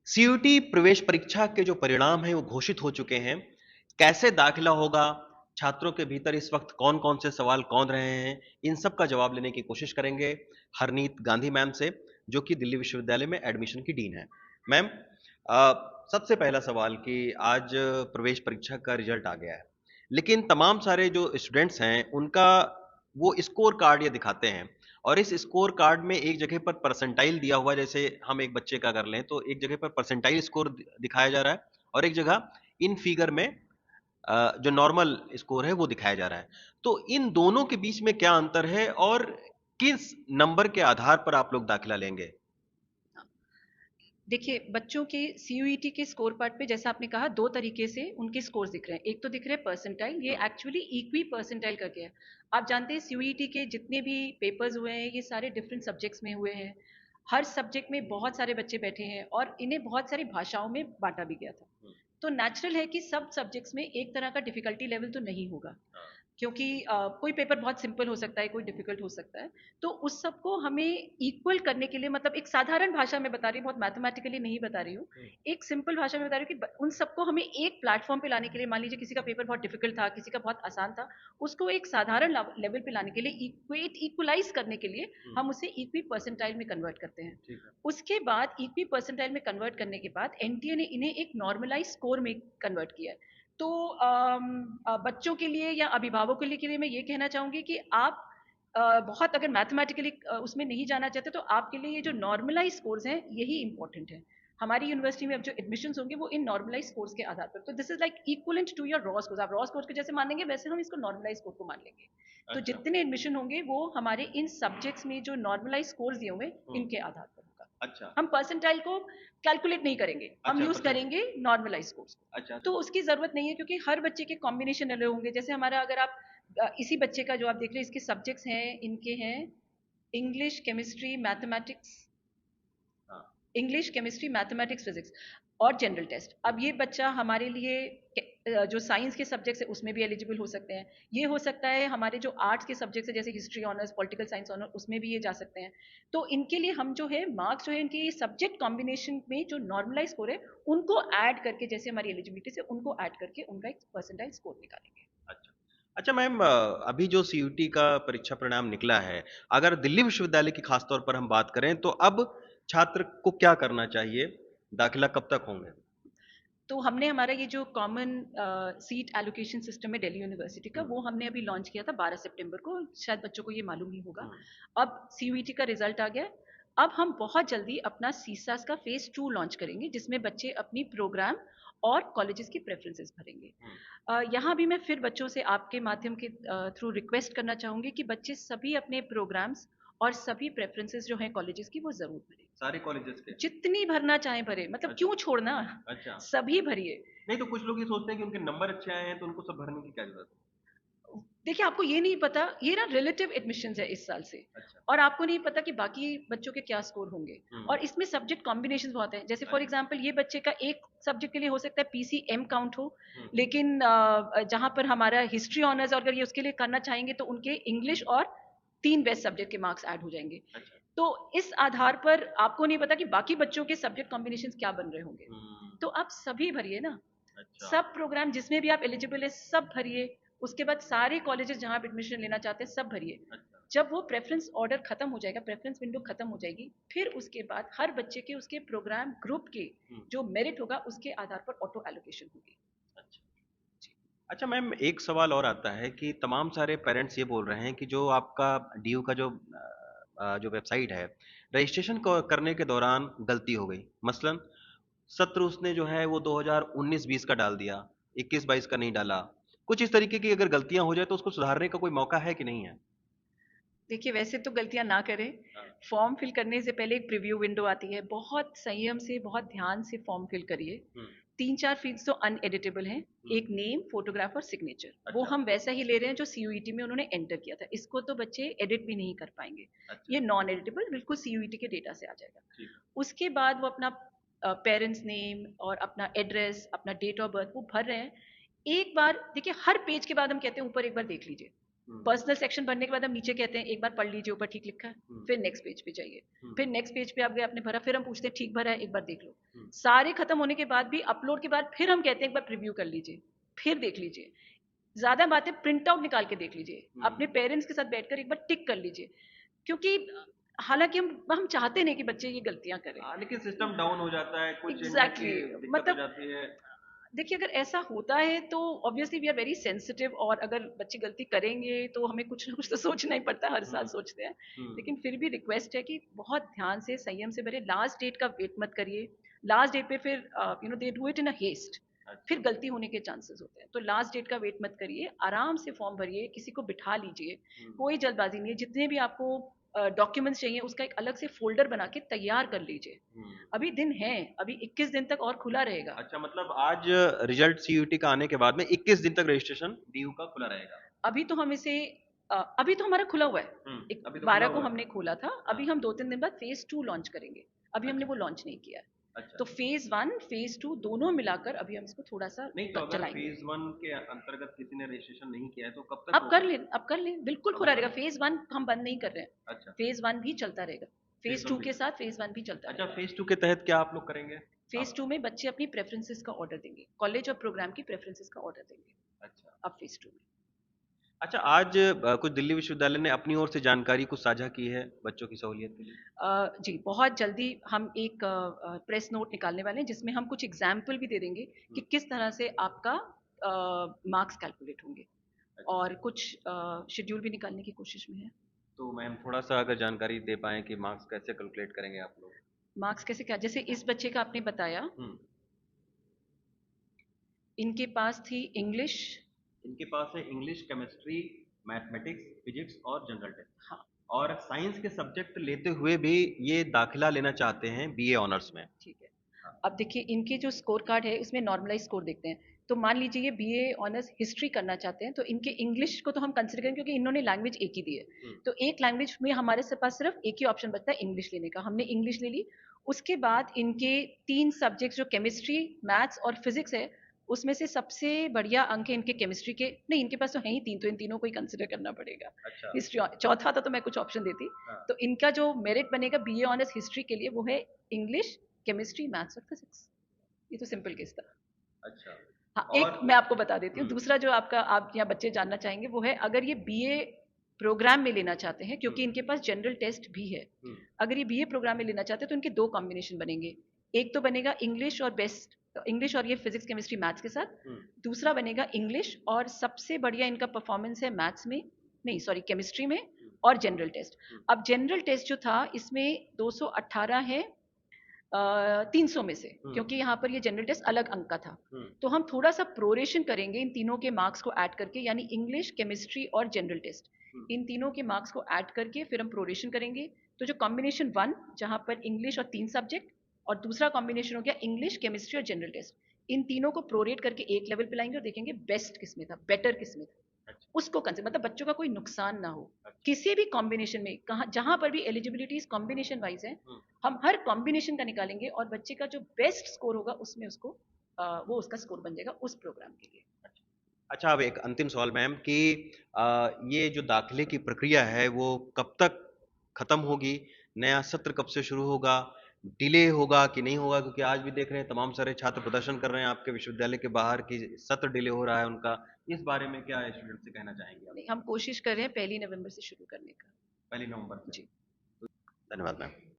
CUT प्रवेश परीक्षा के जो परिणाम हैं वो घोषित हो चुके हैं। कैसे दाखिला होगा, छात्रों के भीतर इस वक्त कौन-कौन से सवाल कौन रहे हैं, इन सब का जवाब लेने की कोशिश करेंगे हरनीत गांधी मैम से, जो कि दिल्ली विश्वविद्यालय में एडमिशन की डीन है। मैम, सबसे पहला सवाल कि आज प्रवेश परीक्षा का रिजल्ट आ गया है, लेकिन तमाम सारे जो स्टूडेंट्स हैं उनका वो स्कोर कार्ड ये दिखाते हैं और इस स्कोर कार्ड में एक जगह पर परसेंटाइल दिया हुआ है, जैसे हम एक बच्चे का कर लें तो एक जगह पर परसेंटाइल स्कोर दिखाया जा रहा है और एक जगह इन फिगर में जो नॉर्मल स्कोर है वो दिखाया जा रहा है। तो इन दोनों के बीच में क्या अंतर है और किस नंबर के आधार पर आप लोग दाखिला लेंगे? देखिए, बच्चों के सीयूईटी के स्कोर पार्ट पे जैसा आपने कहा 2 तरीके से उनके स्कोर्स दिख रहे हैं। एक तो दिख रहे हैं परसेंटाइल, ये एक्चुअली इक्वी परसेंटाइल करके है। आप जानते हैं सीयूईटी के जितने भी पेपर्स हुए हैं, ये सारे डिफरेंट सब्जेक्ट्स में हुए हैं। हर सब्जेक्ट में बहुत सारे बच्चे बैठे हैं और इन्हें बहुत सारी भाषाओं में बाँटा भी गया था। तो नेचुरल है कि सब सब्जेक्ट्स में एक तरह का डिफ़िकल्टी लेवल तो नहीं होगा। क्योंकि कोई पेपर बहुत सिंपल हो सकता है, कोई डिफ़िकल्ट हो सकता है। तो उस सबको हमें इक्वल करने के लिए मतलब एक साधारण भाषा में बता रही हूँ, बहुत मैथमेटिकली नहीं बता रही हूँ। एक सिंपल भाषा में बता रही हूँ कि उन सबको हमें एक प्लेटफ़ॉर्म पे लाने के लिए मान लीजिए किसी का पेपर बहुत डिफ़िकल्ट था, किसी का बहुत आसान था, उसको एक साधारण लेवल पे लाने के लिए इक्वलाइज़ करने के लिए हम उसे इक्वी परसेंटाइल में कन्वर्ट करते हैं। उसके बाद इक्वी परसेंटाइल में कन्वर्ट करने के बाद एनटीए ने इन्हें एक नॉर्मलाइज़ स्कोर में कन्वर्ट किया है। तो बच्चों के लिए या अभिभावकों के लिए मैं ये कहना चाहूँगी कि आप बहुत अगर मैथमेटिकली उसमें नहीं जाना चाहते तो आपके लिए ये जो नॉर्मलाइज़ स्कोर्स हैं यही इम्पोर्टेंट है। हमारी यूनिवर्सिटी में अब जो एडमिशन्स होंगे वो इन नॉर्मलाइज़ स्कोर्स के आधार पर। तो this is like equivalent to your raw scores. आप रॉ स्कोर्स को जैसे मानेंगे वैसे हम इसको नॉर्मलाइज़ स्कोर को मान लेंगे। तो अच्छा। जितने एडमिशन होंगे वो हमारे इन सब्जेक्ट्स में जो नॉर्मलाइज़ स्कोर्स दिए होंगे इनके आधार पर होगा। अच्छा। हम परसेंटाइल को कैलकुलेट नहीं करेंगे, हम अच्छा, यूज़ परसेंट। करेंगे नॉर्मलाइज़ स्कोर्स को। अच्छा। तो उसकी ज़रूरत नहीं है क्योंकि हर बच्चे के कॉम्बिनेशन अलग होंगे। जैसे हमारा अगर आप इसी बच्चे का जो आप देख रहे हैं इसके सब्जेक्ट्स हैं, इनके हैं इंग्लिश, केमिस्ट्री, मैथमेटिक्स, हाँ। इंग्लिश, केमिस्ट्री, मैथमेटिक्स, फिजिक्स और जनरल टेस्ट। अब ये बच्चा हमारे लिए जो साइंस के सब्जेक्ट्स है उसमें भी एलिजिबल हो सकते हैं। ये हो सकता है हमारे जो आर्ट्स के सब्जेक्ट्स है जैसे history honours, political science honour उसमें भी ये जा सकते हैं। तो इनके लिए हम जो है मार्क्स जो है इनके सब्जेक्ट कॉम्बिनेशन में जो नॉर्मलाइज स्कोर है उनको ऐड करके जैसे हमारी एलिजिबिलिटी से उनको ऐड करके उनका एक परसेंटाइल स्कोर निकालेंगे। अच्छा। अच्छा मैम, अभी जो सीयूटी का परीक्षा परिणाम निकला है, अगर दिल्ली विश्वविद्यालय की खास तौर पर हम बात करें, तो अब छात्र को क्या करना चाहिए? दाखिला कब तक होंगे? तो हमने हमारा ये जो कॉमन सीट एलोकेशन सिस्टम है दिल्ली यूनिवर्सिटी का वो हमने अभी लॉन्च किया था 12 सितंबर को। शायद बच्चों को ये मालूम ही होगा। अब सीयूईटी का रिजल्ट आ गया है। अब हम बहुत जल्दी अपना सीसास का फेज 2 लॉन्च करेंगे जिसमें बच्चे अपनी प्रोग्राम और कॉलेजेस की प्रेफरेंसेस भरेंगे। यहाँ भी मैं फिर बच्चों से आपके माध्यम के थ्रू रिक्वेस्ट करना चाहूँगी कि बच्चे सभी अपने प्रोग्राम्स और सभी प्रेफरेंसेस जो हैं कॉलेजेस की वो ज़रूर भरें। सारे कॉलेजेस के? जितनी भरना चाहें भरें, मतलब अच्छा। क्यों छोड़ना? अच्छा। सभी भरिए। नहीं तो कुछ लोग ये सोचते हैं कि उनके नंबर अच्छे आए हैं तो उनको सब भरने की क्या ज़रूरत है? देखिए, आपको ये नहीं पता, ये ना रिलेटिव एडमिशन्स है इस साल से अच्छा। और आपको नहीं पता कि बाकी बच्चों के क्या स्कोर होंगे और हुँ। इसमें सब्जेक्ट कॉम्बिनेशंस बहुत हैं। जैसे फॉर अच्छा। एग्जांपल ये बच्चे का एक सब्जेक्ट के लिए हो सकता है पीसीएम काउंट हो, हुँ। लेकिन जहाँ पर हमारा हिस्ट्री ऑनर्स अगर ये उसके लिए करना चाहेंगे तो उनके इंग्लिश और 3 बेस्ट सब्जेक्ट के मार्क्स ऐड हो जाएँगे। अच्छा। तो इस आधार पर आपको नहीं पता कि बाकी बच्चों के सब्जेक्ट कॉम्बिनेशंस क्या बन रहे होंगे। हुँ। तो आप सभी भरिए ना। अच्छा। सब प्रोग्राम जिसमें भी आप एलिजिबल है सब भरिए। उसके बाद सारे कॉलेजेस जहाँ आप एडमिशन लेना चाहते हैं सब भरिए। अच्छा। जब वो प्रेफरेंस ऑर्डर खत्म हो जाएगा, प्रेफरेंस विंडो खत्म हो जाएगी, फिर उसके बाद हर बच्चे के उसके प्रोग्राम ग्रुप के हुँ। जो मेरिट होगा उसके आधार पर ऑटो एलोकेशन होगी। अच्छा। अच्छा मैम, एक सवाल और आता है कि तमाम सारे पेरेंट्स ये बोल रहे हैं कि जो आपका डीयू का जो वेबसाइट है, रजिस्ट्रेशन करने के दौरान गलती हो गई। मसलन सत्र उसने जो है वो 2019-20 का डाल दिया, 21-22 का नहीं डाला। कुछ इस तरीके की अगर गलतियां हो जाए तो उसको सुधारने का कोई मौका है कि नहीं है? देखिए, वैसे तो गलतियाँ ना करें। हाँ। फॉर्म फिल करने से पहले एक प्रीव्यू विंडो आती है। बहुत संयम से, बहुत ध्यान से फॉर्म फिल करिए। हुँ। 3-4 फ़ील्ड्स तो अनएडिटेबल हैं। हुँ। एक नेम, फ़ोटोग्राफ और सिग्नेचर। वो अच्छा। हम वैसा ही ले रहे हैं जो सीयूईटी में उन्होंने एंटर किया था। इसको तो बच्चे एडिट भी नहीं कर पाएँगे। अच्छा। ये नॉन एडिटेबल बिल्कुल सीयूईटी के डेटा से आ जाएगा। ठीक है। उसके बाद वो अपना पेरेंट्स नेम और अपना एड्रेस, अपना डेट ऑफ बर्थ वो भर रहे हैं। एक बार देखिए हर पेज के बाद हम कहते हैं ऊपर एक बार देख लीजिए। पर्सनल सेक्शन भरने के बाद हम नीचे कहते हैं एक बार पढ़ लीजिए ऊपर ठीक लिखा है, फिर नेक्स्ट पेज पे जाइए, फिर नेक्स्ट पेज पे आप गए आपने भरा, फिर हम पूछते हैं ठीक भरा है एक बार देख लो। सारे खत्म होने के बाद भी अपलोड के बाद फिर हम कहते हैं एक बार प्रीव्यू कर लीजिए, फिर देख लीजिए। ज्यादा बातें प्रिंट आउट निकाल के देख लीजिए, अपने पेरेंट्स के साथ बैठकर एक बार टिक कर लीजिए, क्योंकि हालांकि हम चाहते नहीं कि बच्चे ये गलतियां करें, लेकिन सिस्टम डाउन हो जाता है, कुछ एग्जैक्टली दिक्कत हो मतलब जाती है। देखिए अगर ऐसा होता है तो obviously we are very sensitive, और अगर बच्चे गलती करेंगे तो हमें कुछ ना कुछ तो सोचना ही पड़ता है, हर साल सोचते हैं। लेकिन फिर भी रिक्वेस्ट है कि बहुत ध्यान से संयम से भरे, लास्ट डेट का वेट मत करिए। लास्ट डेट पे फिर they do it in a haste, फिर गलती होने के चांसेस होते हैं। तो लास्ट डेट का वेट मत करिए, आराम से फॉर्म भरिए, किसी को बिठा लीजिए, कोई जल्दबाजी नहीं है। जितने भी आपको डॉक्यूमेंट्स चाहिए उसका एक अलग से फोल्डर बना के तैयार कर लीजिए। अभी दिन है, अभी 21 दिन तक और खुला रहेगा। अच्छा, मतलब आज रिजल्ट सीयूटी का आने के बाद में 21 दिन तक रजिस्ट्रेशन डीयू का खुला रहेगा। अभी तो हम इसे अभी तो हमारा खुला हुआ है, अभी तो 12 खुला को हुआ है। हमने खोला था। अभी हम 2-3 दिन बाद फेज 2 लॉन्च करेंगे, अभी हमने वो लॉन्च नहीं किया है। अच्छा, तो फेज 1 फेज 2 दोनों मिलाकर अभी हम इसको थोड़ा सा नहीं तो अगर चलाएंगे। फेज 1 के अंतर्गत किसी ने रजिस्ट्रेशन नहीं किया है तो कब तक अब होगा? कर लें, बिल्कुल खुला रहेगा। फेज 1 हम बंद नहीं कर रहे हैं, अच्छा, फेज 1 भी चलता रहेगा, फेज फेज 1 2 भी के चल। साथ फेज 1 भी चलता अच्छा, रहेगा। फेज 2 के तहत क्या आप लोग करेंगे? फेज आप 2 में बच्चे अपनी प्रेफरेंसेस का ऑर्डर देंगे, कॉलेज और प्रोग्राम की प्रेफरेंसेस का ऑर्डर देंगे अच्छा। अब फेज 2 में। अच्छा, आज कुछ दिल्ली विश्वविद्यालय ने अपनी ओर से जानकारी कुछ साझा की है बच्चों की सहूलियत के लिए। जी बहुत जल्दी हम एक प्रेस नोट निकालने वाले हैं जिसमें हम कुछ एग्जाम्पल भी दे देंगे कि किस तरह से आपका मार्क्स कैलकुलेट होंगे, अच्छा, और कुछ शेड्यूल भी निकालने की कोशिश में है। तो मैम थोड़ा सा अगर जानकारी दे पाएँ कि मार्क्स कैसे कैलकुलेट करेंगे आप लोग? मार्क्स कैसे, क्या जैसे इस बच्चे का आपने बताया, हुँ, इनके पास थी इंग्लिश। इनके पास है इंग्लिश, केमिस्ट्री, मैथमेटिक्स, फिजिक्स और जनरल टेस्ट। हाँ और साइंस के सब्जेक्ट लेते हुए भी ये दाखिला लेना चाहते हैं बीए ऑनर्स में। ठीक है। हाँ, अब देखिए इनके जो स्कोर कार्ड है उसमें नॉर्मलाइज स्कोर देखते हैं। तो मान लीजिए ये बीए ऑनर्स हिस्ट्री करना चाहते हैं, तो इनके इंग्लिश को तो हम कंसिडर करें क्योंकि इन्होंने लैंग्वेज एक ही दी है। तो एक लैंग्वेज में हमारे से पास सिर्फ एक ही ऑप्शन बचता है इंग्लिश लेने का, हमने इंग्लिश ले ली। उसके बाद इनके 3 सब्जेक्ट्स जो केमिस्ट्री, मैथ्स और फिजिक्स है, उसमें से सबसे बढ़िया अंक है इनके केमिस्ट्री के। नहीं, इनके पास तो है ही 3, तो इन तीनों को ही कंसिडर करना पड़ेगा। अच्छा, हिस्ट्री चौथा था तो मैं कुछ ऑप्शन देती। हाँ, तो इनका जो मेरिट बनेगा बीए ऑनर्स हिस्ट्री के लिए वो है इंग्लिश, केमिस्ट्री, मैथ्स और फिजिक्स। ये तो सिंपल केस था। अच्छा। हाँ, और एक मैं आपको बता देती हूँ, हुँ, दूसरा जो आपका आप यहाँ बच्चे जानना चाहेंगे वो है अगर ये बीए प्रोग्राम में लेना चाहते हैं, क्योंकि इनके पास जनरल टेस्ट भी है। हुँ, अगर ये बीए प्रोग्राम में लेना चाहते हैं तो इनके 2 कॉम्बिनेशन बनेंगे। एक तो बनेगा इंग्लिश और ये फिजिक्स, केमिस्ट्री, मैथ्स के साथ। हुँ, दूसरा बनेगा इंग्लिश और सबसे बढ़िया इनका परफॉर्मेंस है मैथ्स में, नहीं सॉरी केमिस्ट्री में, और जनरल टेस्ट। अब जनरल टेस्ट जो था इसमें 218 है 300 में से, क्योंकि यहाँ पर ये जनरल टेस्ट अलग अंक का था। तो हम थोड़ा सा प्रोरेशन करेंगे इन तीनों के मार्क्स को ऐड करके, यानी इंग्लिश, केमिस्ट्री और जनरल टेस्ट, इन तीनों के मार्क्स को ऐड करके फिर हम प्रोरेशन करेंगे। तो जो कॉम्बिनेशन 1 जहाँ पर इंग्लिश और 3 सब्जेक्ट, और दूसरा कॉम्बिनेशन हो गया इंग्लिश, केमिस्ट्री और जनरल टेस्ट, इन तीनों को प्रोरेट करके एक लेवल पे लाएंगे और देखेंगे बेस्ट किसमें था, बेटर किसमें था। अच्छा, उसको कंसिडर, मतलब बच्चों का कोई नुकसान ना हो अच्छा, किसी भी कॉम्बिनेशन में, कहाँ जहां पर भी एलिजिबिलिटीज कॉम्बिनेशन वाइज है, हुँ। हम हर कॉम्बिनेशन का निकालेंगे और बच्चे का जो बेस्ट स्कोर होगा उसमें उसको वो उसका स्कोर बन जाएगा उस प्रोग्राम के लिए। अच्छा, अब एक अंतिम सवाल मैम कि ये जो दाखिले की प्रक्रिया है वो कब तक खत्म होगी? नया सत्र कब से शुरू होगा? डिले होगा कि नहीं होगा? क्योंकि आज भी देख रहे हैं तमाम सारे छात्र प्रदर्शन कर रहे हैं आपके विश्वविद्यालय के बाहर कि सत्र डिले हो रहा है उनका। इस बारे में क्या स्टूडेंट से कहना चाहेंगे आप? नहीं, हम कोशिश कर रहे हैं 1 नवंबर से शुरू करने का। 1 नवंबर से। जी। धन्यवाद मैम।